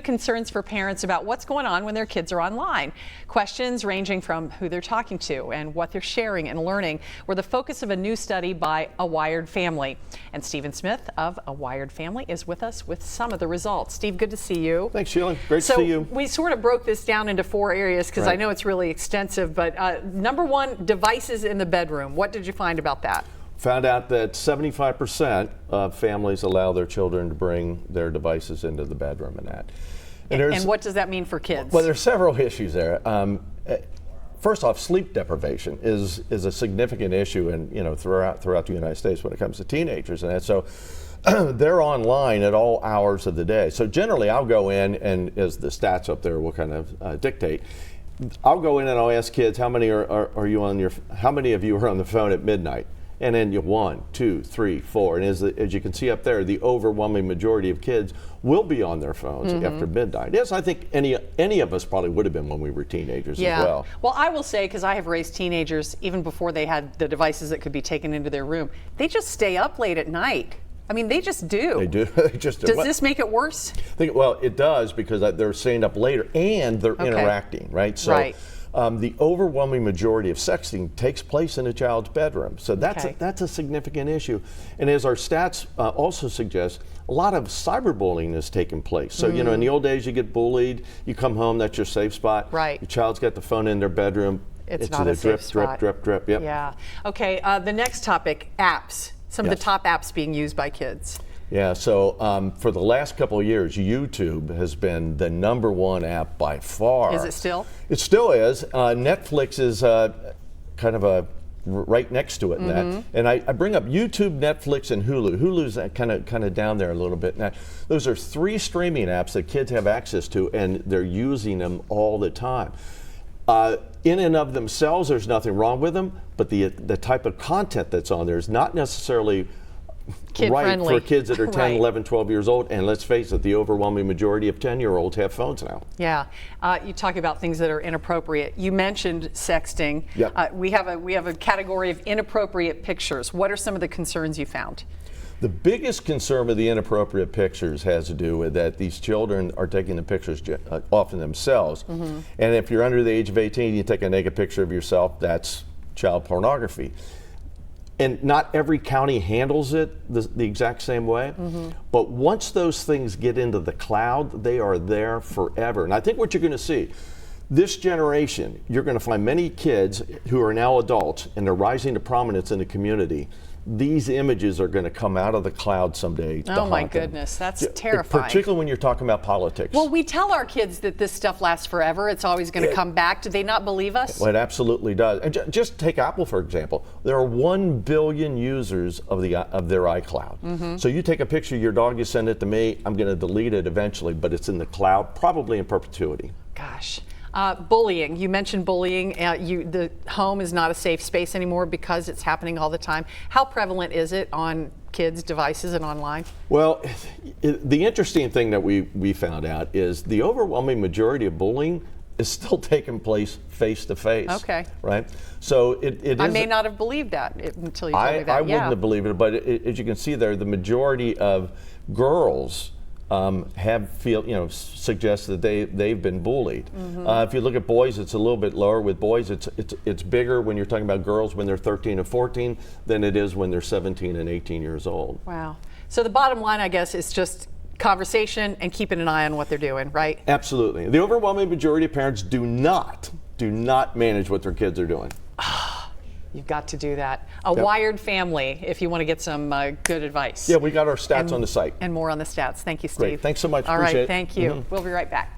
concerns for parents about what's going on when their kids are online. Questions ranging from who they're talking to and what they're sharing and learning were the focus of a new study by A Wired Family. And Stephen Smith of A Wired Family is with us with some of the results. Steve, good to see you. Thanks, Sheila. Great to see you. We sort of broke this down into 4 areas because I know it's really extensive, but number 1, devices in the bedroom. What did you find about that? Found out that 75% of families allow their children to bring their devices into the bedroom and that. And what does that mean for kids? Well, there's several issues there. First off, sleep deprivation is a significant issue throughout the United States when it comes to teenagers and that. So they're online at all hours of the day. So generally I'll go in, and as the stats up there will kind of dictate, I'll go in and I'll ask kids, how many are you on how many of you are on the phone at midnight? And then 1, 2, 3, 4, and as you can see up there, the overwhelming majority of kids will be on their phones after midnight. Yes, I think any of us probably would have been when we were teenagers as well. Well, I will say, because I have raised teenagers even before they had the devices that could be taken into their room, they just stay up late at night. I mean, they just do. They do. They just do. Does this make it worse? Well, it does, because they're staying up later and they're interacting, right? So, the overwhelming majority of sexting takes place in a child's bedroom. So that's a significant issue. And as our stats also suggest, a lot of cyberbullying is taking place. So, in the old days, you get bullied, you come home, that's your safe spot. Right. Your child's got the phone in their bedroom. It's not a safe spot. Drip. Yep. Yeah. Okay, the next topic, apps. Some of the top apps being used by kids. Yeah, so for the last couple of years, YouTube has been the #1 app by far. Is it still? It still is. Netflix is kind of right next to it in that. And I bring up YouTube, Netflix, and Hulu. Hulu's kind of down there a little bit. Now, those are 3 streaming apps that kids have access to, and they're using them all the time. In and of themselves, there's nothing wrong with them, but the type of content that's on there is not necessarily right for kids that are 10, 11, 12 years old. And let's face it, the overwhelming majority of 10-year-olds have phones now. Yeah. You talk about things that are inappropriate. You mentioned sexting. Yep. We have a category of inappropriate pictures. What are some of the concerns you found? The biggest concern with the inappropriate pictures has to do with that these children are taking the pictures often themselves. And if you're under the age of 18, you take a naked picture of yourself, that's child pornography. And not every county handles it the exact same way. But once those things get into the cloud, they are there forever. And I think what you're going to see, this generation, you're going to find many kids who are now adults and they're rising to prominence in the community. These images are going to come out of the cloud someday. Oh my goodness, that's terrifying. Particularly when you're talking about politics. Well, we tell our kids that this stuff lasts forever. It's always going to come back. Do they not believe us? Well, it absolutely does. And just take Apple, for example. There are 1 billion users of their iCloud. So you take a picture of your dog, you send it to me, I'm going to delete it eventually, but it's in the cloud, probably in perpetuity. Gosh. Bullying. You mentioned bullying. The home is not a safe space anymore because it's happening all the time. How prevalent is it on kids' devices and online? Well, the interesting thing that we found out is the overwhelming majority of bullying is still taking place face to face. Okay. Right? So I may not have believed that until you told me that. I wouldn't have believed it, but as you can see there, the majority of girls suggest that they've been bullied. If you look at boys, it's a little bit lower. With boys, it's bigger when you're talking about girls when they're 13 and 14 than it is when they're 17 and 18 years old. Wow. So the bottom line, I guess, is just conversation and keeping an eye on what they're doing, right? Absolutely. The overwhelming majority of parents do not manage what their kids are doing. You've got to do that. A Wired Family, if you want to get some good advice. Yeah, we got our stats on the site. And more on the stats. Thank you, Steve. Great. Thanks so much. All Appreciate right, thank you. We'll be right back.